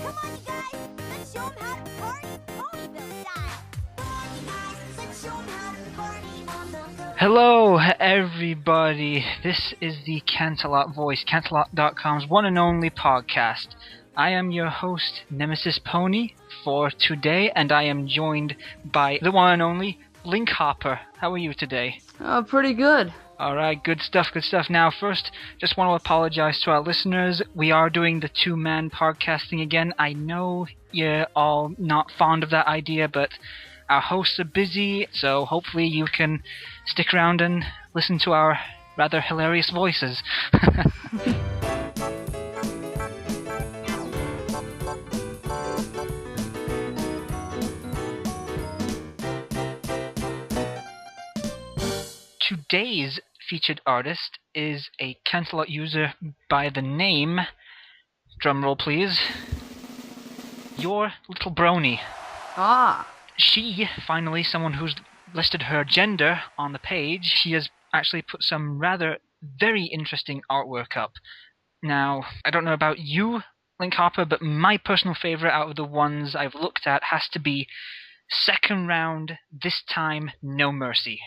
Come on, you guys, let's show 'em how to party Ponyville style. Come on, you guys, let's show 'em how to party on the go. Hello, everybody. This is the Canterlot voice, Canterlot.com's one and only podcast. I am your host, Nemesis Pony, for today, and I am joined by the one and only Link Hopper. How are you today? Pretty good. Alright, good stuff, good stuff. Now, first, just want to apologize to our listeners. We are doing the two-man podcasting again. I know you're all not fond of that idea, but our hosts are busy, so hopefully you can stick around and listen to our rather hilarious voices. Today's featured artist is a Canterlot user by the name, drumroll please, Your Little Brony. Ah. She, finally, someone who's listed her gender on the page, she has actually put some rather very interesting artwork up. Now, I don't know about you, Link Hopper, but my personal favourite out of the ones I've looked at has to be Second Round, This Time No Mercy.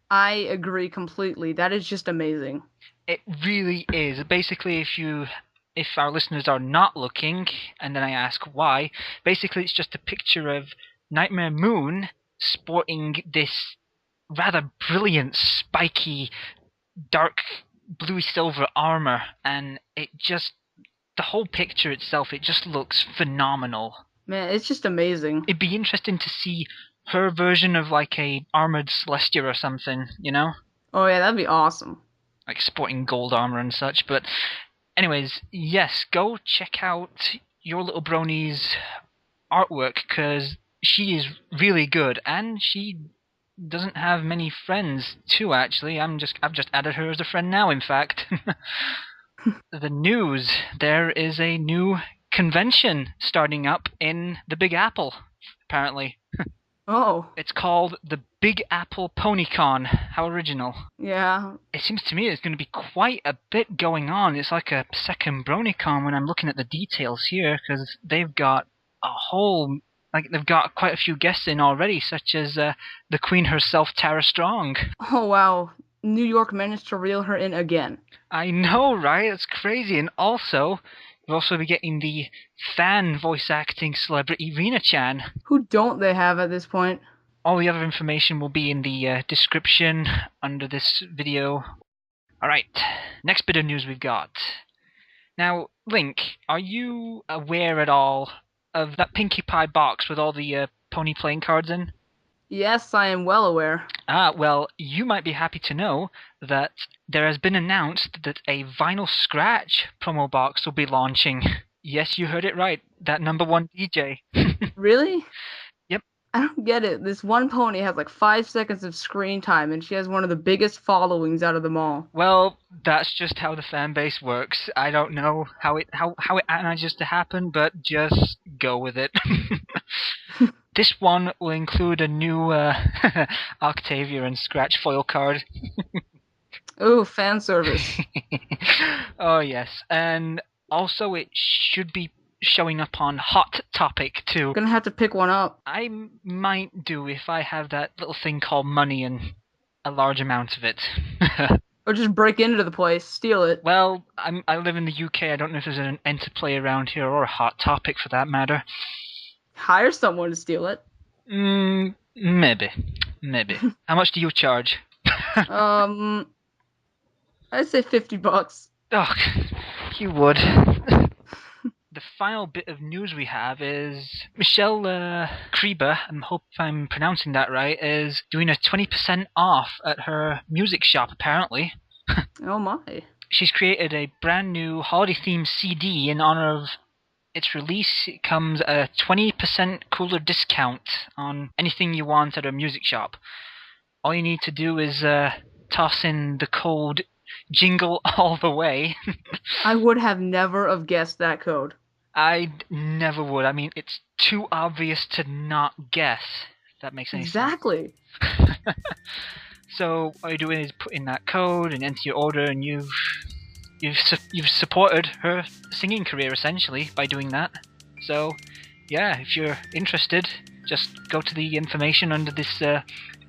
I agree completely. That is just amazing. It really is. Basically, if our listeners are not looking, and then I ask why, basically it's just a picture of Nightmare Moon sporting this rather brilliant, spiky, dark blue-silver armor, and it just, the whole picture itself, it just looks phenomenal. Man, it's just amazing. It'd be interesting to see her version of like a armored Celestia or something, you know? Oh yeah, that'd be awesome. Like sporting gold armor and such, but anyways, yes, go check out Your Little Brony's artwork, because she is really good, and she doesn't have many friends too, actually. I've just added her as a friend now, in fact. The news, there is a new convention starting up in the Big Apple, apparently. Oh. It's called the Big Apple PonyCon. How original. Yeah. It seems to me there's going to be quite a bit going on. It's like a second BronyCon when I'm looking at the details here, because they've got a whole... Like, they've got quite a few guests in already, such as the Queen herself, Tara Strong. Oh wow. New York managed to reel her in again. I know, right? It's crazy. And also, we'll also be getting the fan voice acting celebrity, Rena-chan. Who don't they have at this point? All the other information will be in the description under this video. Alright, next bit of news we've got. Now, Link, are you aware at all of that Pinkie Pie box with all the pony playing cards in? Yes, I am well aware. Well, you might be happy to know that there has been announced that a vinyl scratch promo box will be launching. Yes, you heard it right. That #1 DJ. Really? Yep. I don't get it. This one pony has like 5 seconds of screen time, and she has one of the biggest followings out of them all. Well, that's just how the fan base works. I don't know how it manages to happen, but just go with it. This one will include a new Octavia and Scratch foil card. Ooh, fan service. Oh yes, and also it should be showing up on Hot Topic too. Gonna have to pick one up. I might do if I have that little thing called money and a large amount of it. Or just break into the place, steal it. Well, I live in the UK. I don't know if there's an Enterplay around here, or a Hot Topic for that matter. Hire someone to steal it. Maybe. How much do you charge? I'd say $50. Oh, you would. The final bit of news we have is Michelle Krieber, I hope I'm pronouncing that right, is doing a 20% off at her music shop, apparently. Oh my. She's created a brand new holiday-themed CD in honor of its release. It comes a 20% cooler discount on anything you want at her music shop. All you need to do is toss in the code JINGLE all the way. I would have never have guessed that code. I never would. I mean, it's too obvious to not guess, if that makes any Exactly. sense. So all you're doing is put in that code and enter your order, and you've supported her singing career essentially by doing that. So, yeah, if you're interested, just go to the information under this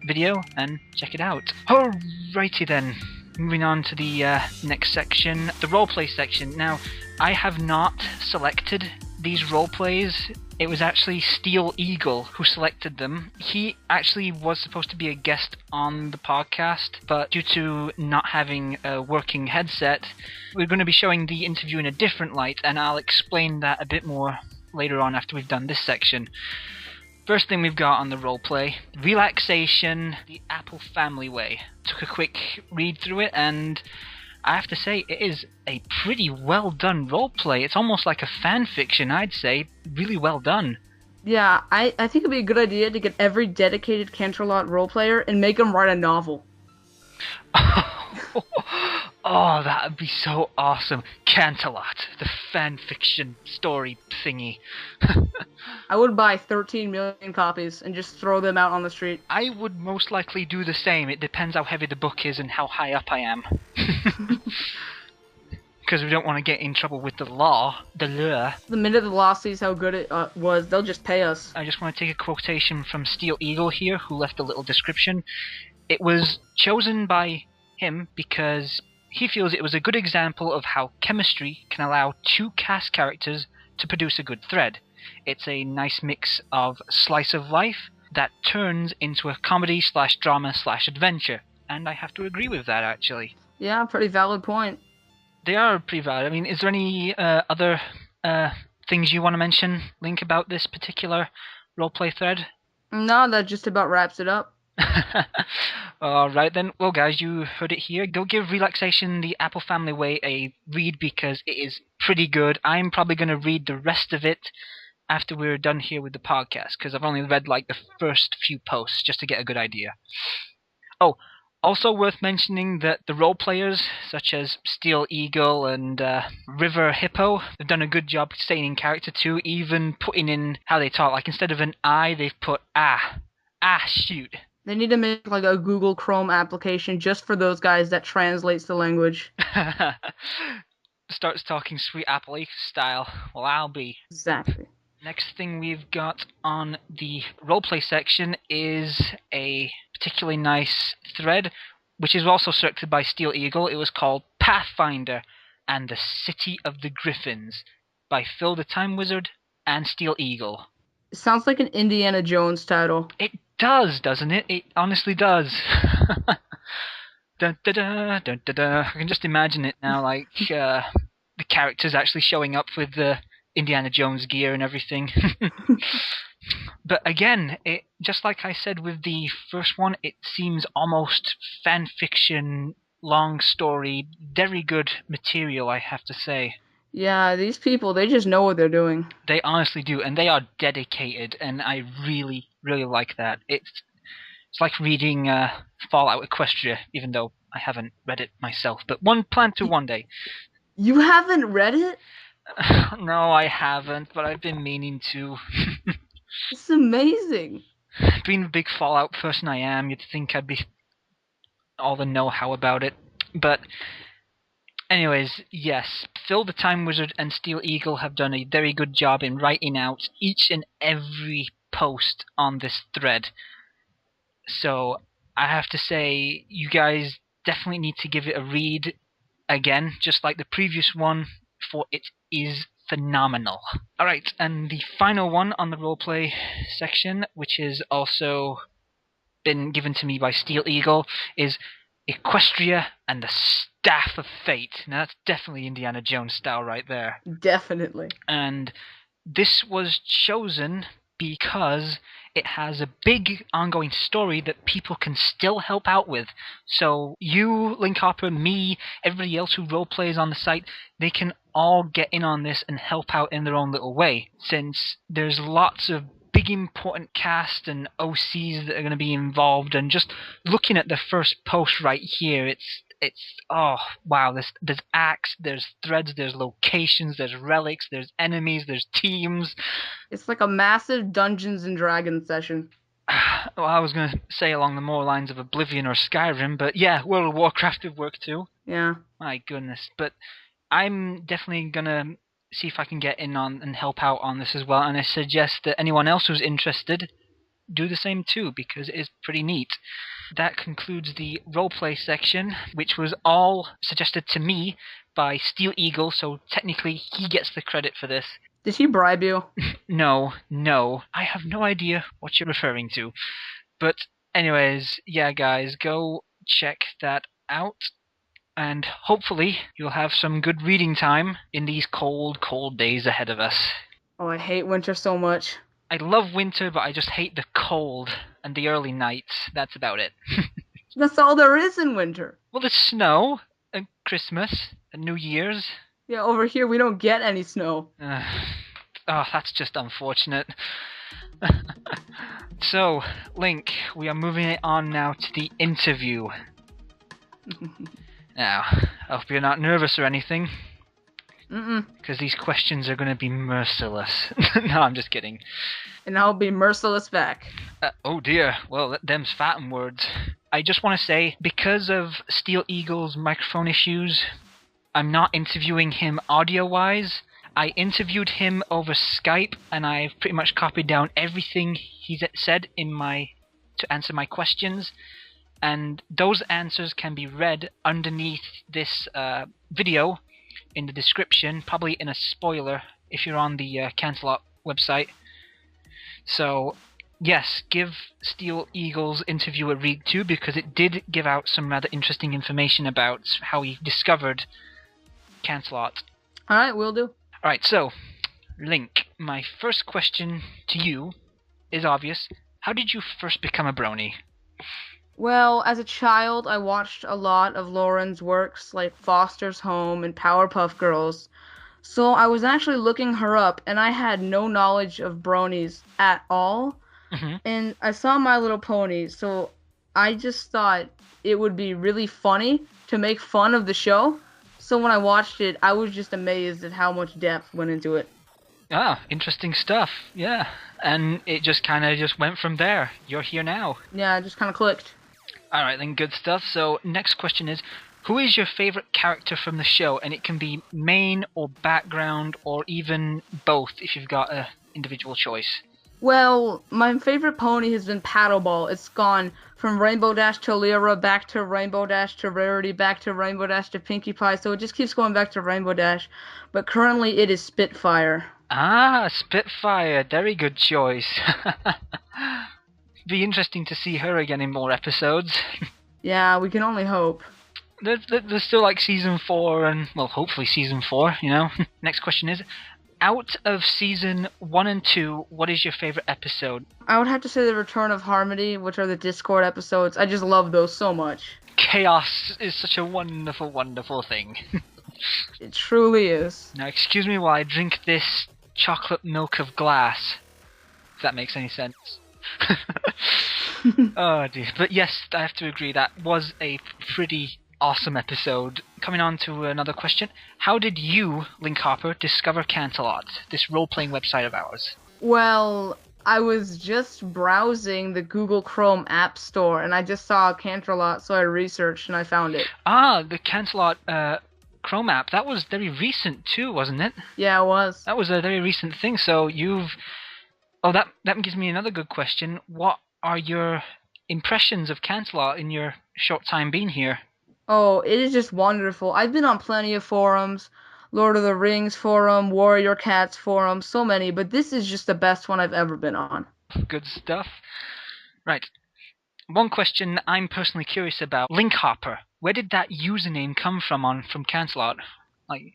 video and check it out. Alrighty then, moving on to the next section, the roleplay section. Now, I have not selected these roleplays. It was actually Steel Eagle who selected them. He actually was supposed to be a guest on the podcast, but due to not having a working headset, we're going to be showing the interview in a different light, and I'll explain that a bit more later on after we've done this section. First thing we've got on the roleplay, Relaxation, the Apple Family Way. Took a quick read through it, and I have to say, it is a pretty well done roleplay. It's almost like a fan fiction, I'd say. Really well done. Yeah, I think it'd be a good idea to get every dedicated Canterlot role player and make them write a novel. Oh, that would be so awesome. Canterlot, the fan fiction story thingy. I would buy 13 million copies and just throw them out on the street. I would most likely do the same. It depends how heavy the book is and how high up I am. Because we don't want to get in trouble with the law. The minute the law sees how good it was, they'll just pay us. I just want to take a quotation from Steel Eagle here, who left a little description. It was chosen by him because he feels it was a good example of how chemistry can allow two cast characters to produce a good thread. It's a nice mix of slice of life that turns into a comedy/drama/adventure. And I have to agree with that, actually. Yeah, pretty valid point. They are pretty valid. I mean, is there any other things you want to mention, Link, about this particular roleplay thread? No, that just about wraps it up. Alright then, well guys, you heard it here. Go give Relaxation, the Apple Family Way a read because it is pretty good. I'm probably going to read the rest of it after we're done here with the podcast, because I've only read like the first few posts just to get a good idea. Oh, also worth mentioning that the role players, such as Steel Eagle and River Hippo, have done a good job staying in character too, even putting in how they talk. Like instead of an I, they've put shoot. They need to make like a Google Chrome application just for those guys that translates the language. Starts talking Sweet Apple style. Well, I'll be. Exactly. Next thing we've got on the roleplay section is a particularly nice thread, which is also selected by Steel Eagle. It was called Pathfinder and the City of the Griffins by Phil the Time Wizard and Steel Eagle. It sounds like an Indiana Jones title. It does, doesn't it? It honestly does. Dun, da, da, dun, da, da. I can just imagine it now, like the characters actually showing up with the Indiana Jones gear and everything. But again, it just like I said with the first one, it seems almost fan fiction, long story, very good material, I have to say. Yeah, these people, they just know what they're doing. They honestly do, and they are dedicated, and I really, really like that. It's like reading Fallout Equestria, even though I haven't read it myself, but plan to one day. You haven't read it? No, I haven't, but I've been meaning to. It's amazing. Being a big Fallout person I am, you'd think I'd be all the know-how about it. But anyways, yes, Phil the Time Wizard and Steel Eagle have done a very good job in writing out each and every post on this thread. So I have to say, you guys definitely need to give it a read again, just like the previous one, for it is phenomenal. Alright, and the final one on the roleplay section, which has also been given to me by Steel Eagle, is Equestria and the Staff of Fate. Now that's definitely Indiana Jones style right there. Definitely. And this was chosen because it has a big ongoing story that people can still help out with. So you, Link Hopper, me, everybody else who roleplays on the site, they can all get in on this and help out in their own little way, since there's lots of big important cast and OCs that are going to be involved. And just looking at the first post right here, it's oh wow, there's acts, there's threads, there's locations, there's relics, there's enemies, there's teams. It's like a massive Dungeons and Dragons session. Well, I was going to say along the more lines of Oblivion or Skyrim, but yeah, World of Warcraft would work too. Yeah. My goodness. But I'm definitely going to see if I can get in on and help out on this as well. And I suggest that anyone else who's interested do the same too, because it is pretty neat. That concludes the roleplay section, which was all suggested to me by Steel Eagle, so technically he gets the credit for this. Did he bribe you? No, I have no idea what you're referring to. But anyways, yeah guys, go check that out. And hopefully you'll have some good reading time in these cold, cold days ahead of us. Oh, I hate winter so much. I love winter, but I just hate the cold and the early nights. That's about it. That's all there is in winter. Well, there's snow, and Christmas, and New Year's. Yeah, over here we don't get any snow. Oh, that's just unfortunate. So, Link, we are moving on now to the interview. Now, I hope you're not nervous or anything. Because these questions are going to be merciless. No, I'm just kidding. And I'll be merciless back. Oh dear, well, them's fatin' words. I just want to say, because of Steel Eagle's microphone issues, I'm not interviewing him audio-wise. I interviewed him over Skype, and I've pretty much copied down everything he's said to answer my questions. And those answers can be read underneath this video in the description, probably in a spoiler if you're on the Canterlot website. So, yes, give Steel Eagle's interview a read too, because it did give out some rather interesting information about how he discovered Canterlot. Alright, will do. Alright, so, Link, my first question to you is obvious. How did you first become a brony? Well, as a child, I watched a lot of Lauren's works, like Foster's Home and Powerpuff Girls. So I was actually looking her up, and I had no knowledge of bronies at all. And I saw My Little Pony, so I just thought it would be really funny to make fun of the show. So when I watched it, I was just amazed at how much depth went into it. Ah, interesting stuff, yeah. And it just kind of just went from there. You're here now. Yeah, it just kind of clicked. Alright then, good stuff. So, next question is, who is your favorite character from the show? And it can be main or background or even both if you've got an individual choice. Well, my favorite pony has been Paddleball. It's gone from Rainbow Dash to Lyra, back to Rainbow Dash to Rarity, back to Rainbow Dash to Pinkie Pie, so it just keeps going back to Rainbow Dash. But currently it is Spitfire. Ah, Spitfire. Very good choice. Be interesting to see her again in more episodes. Yeah, we can only hope. There's still like season 4 and, well, hopefully season 4, you know. Next question is, out of season 1 and 2, what is your favorite episode? I would have to say The Return of Harmony, which are the Discord episodes. I just love those so much. Chaos is such a wonderful, wonderful thing. It truly is. Now, excuse me while I drink this chocolate milk of glass, if that makes any sense. Oh dear. But yes, I have to agree, that was a pretty awesome episode. Coming on to another question. How did you, Link Harper, discover Canterlot, this role-playing website of ours? Well, I was just browsing the Google Chrome App Store, and I just saw Canterlot, so I researched and I found it. Ah, the Canterlot Chrome app. That was very recent too, wasn't it? Yeah, it was. That was a very recent thing, so you've... Oh, that gives me another good question. What are your impressions of Canterlot in your short time being here? Oh, it is just wonderful. I've been on plenty of forums, Lord of the Rings forum, Warrior Cats forum, so many, but this is just the best one I've ever been on. Good stuff. Right. One question I'm personally curious about. Link Harper. Where did that username come from Canterlot? Like,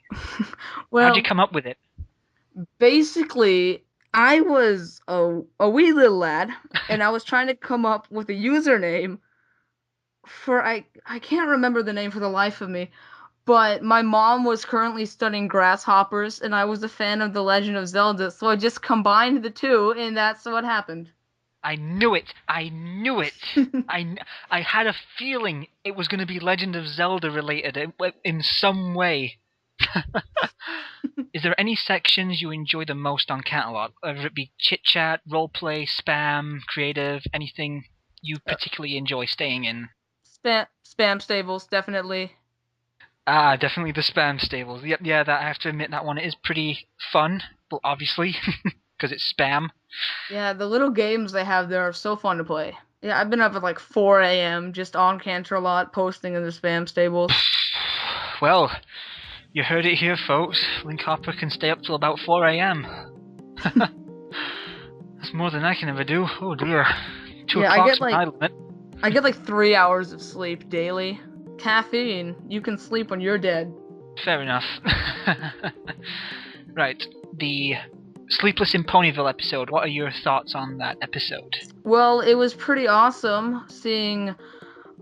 Well, how'd you come up with it? basically, I was a wee little lad, and I was trying to come up with a username for I can't remember the name for the life of me, but my mom was currently studying grasshoppers, and I was a fan of The Legend of Zelda, so I just combined the two, and that's what happened. I knew it! I knew it! I had a feeling it was going to be Legend of Zelda related in some way. Is there any sections you enjoy the most on Canterlot? Whether it be chit-chat, roleplay, spam, creative, anything you particularly enjoy staying in? Spam stables, definitely. Ah, definitely the spam stables. Yep, yeah, that I have to admit that one is pretty fun, well, obviously, because it's spam. Yeah, the little games they have there are so fun to play. Yeah, I've been up at like 4 a.m. just on Canterlot posting in the spam stables. Well, you heard it here, folks. Link Hopper can stay up till about 4 a.m. That's more than I can ever do. Oh dear. 2 Yeah, o'clock's my limit. I get like 3 hours of sleep daily. Caffeine, you can sleep when you're dead. Fair enough. Right, the Sleepless in Ponyville episode. What are your thoughts on that episode? Well, it was pretty awesome seeing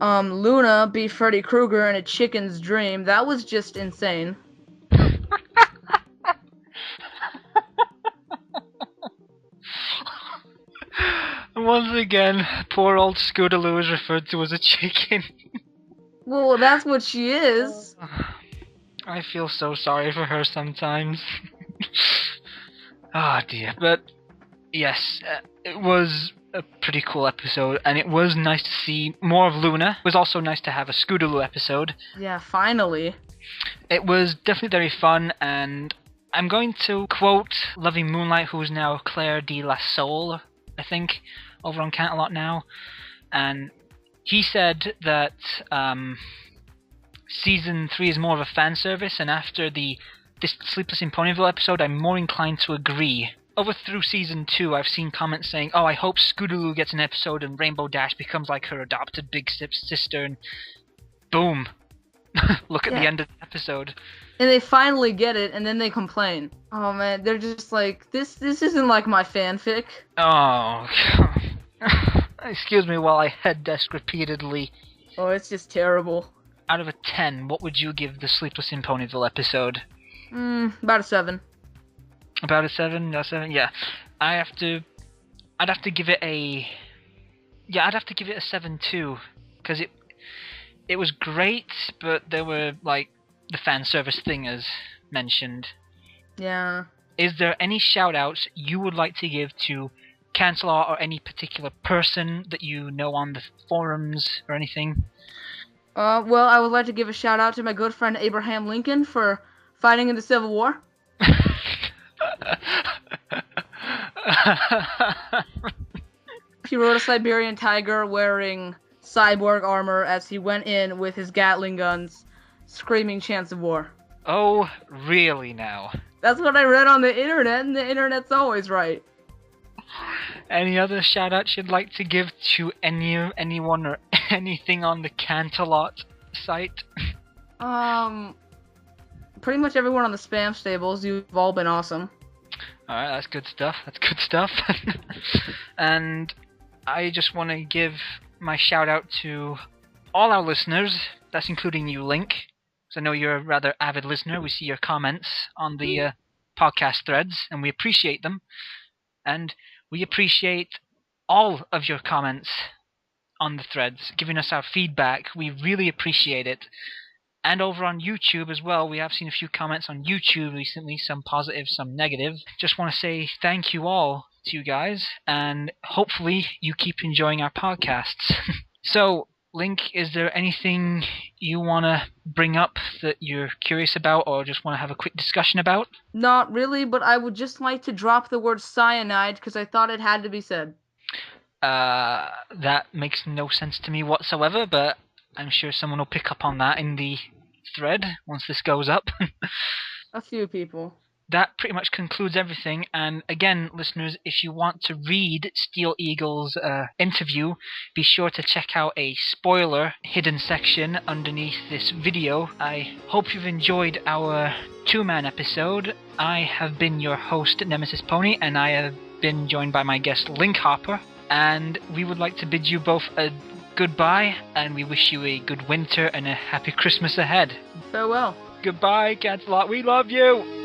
Luna be Freddy Krueger in a chicken's dream. That was just insane. Once again, poor old Scootaloo is referred to as a chicken. Well, that's what she is. I feel so sorry for her sometimes. Oh dear. But yes, it was a pretty cool episode, and it was nice to see more of Luna. It was also nice to have a Scootaloo episode. Yeah, finally. It was definitely very fun, and I'm going to quote Loving Moonlight, who's now Claire de la Soul, I think, over on Canterlot now. And he said that Season 3 is more of a fan service, and after this Sleepless in Ponyville episode, I'm more inclined to agree. Over through Season 2, I've seen comments saying, oh, I hope Scootaloo gets an episode and Rainbow Dash becomes like her adopted big sister, and boom. Look at the end of the episode. And they finally get it, and then they complain. Oh man, they're just like, this isn't like my fanfic. Oh. Excuse me while I head desk repeatedly. Oh, it's just terrible. Out of a 10, what would you give the Sleepless in Ponyville episode? About a 7. About a 7? A 7? Yeah. I'd have to give it a... Yeah, I'd have to give it a 7 too. Because it was great, but there were, like, the fan service thing as mentioned. Yeah. Is there any shout-outs you would like to give to Canterlot or any particular person that you know on the forums or anything? Well, I would like to give a shout out to my good friend Abraham Lincoln for fighting in the Civil War. He rode a Siberian tiger wearing cyborg armor as he went in with his Gatling guns, screaming chants of war. Oh, really now? That's what I read on the internet, and the internet's always right. Any other shout-outs you'd like to give to anyone or anything on the Canterlot site? Pretty much everyone on the spam stables. You've all been awesome. Alright, that's good stuff. And I just want to give my shout-out to all our listeners. That's including you, Link. Because I know you're a rather avid listener. We see your comments on the podcast threads, and we appreciate them. And we appreciate all of your comments on the threads, giving us our feedback. We really appreciate it. And over on YouTube as well, we have seen a few comments on YouTube recently, some positive, some negative. Just want to say thank you all to you guys, and hopefully you keep enjoying our podcasts. So, Link, is there anything you want to bring up that you're curious about or just want to have a quick discussion about? Not really, but I would just like to drop the word cyanide because I thought it had to be said. That makes no sense to me whatsoever, but I'm sure someone will pick up on that in the thread once this goes up. A few people. That pretty much concludes everything, and again, listeners, if you want to read Steel Eagle's interview, be sure to check out a spoiler hidden section underneath this video. I hope you've enjoyed our two-man episode. I have been your host, Nemesis Pony, and I have been joined by my guest, Link Hopper, and we would like to bid you both a goodbye, and we wish you a good winter and a happy Christmas ahead. Farewell. Goodbye, Canterlot, we love you!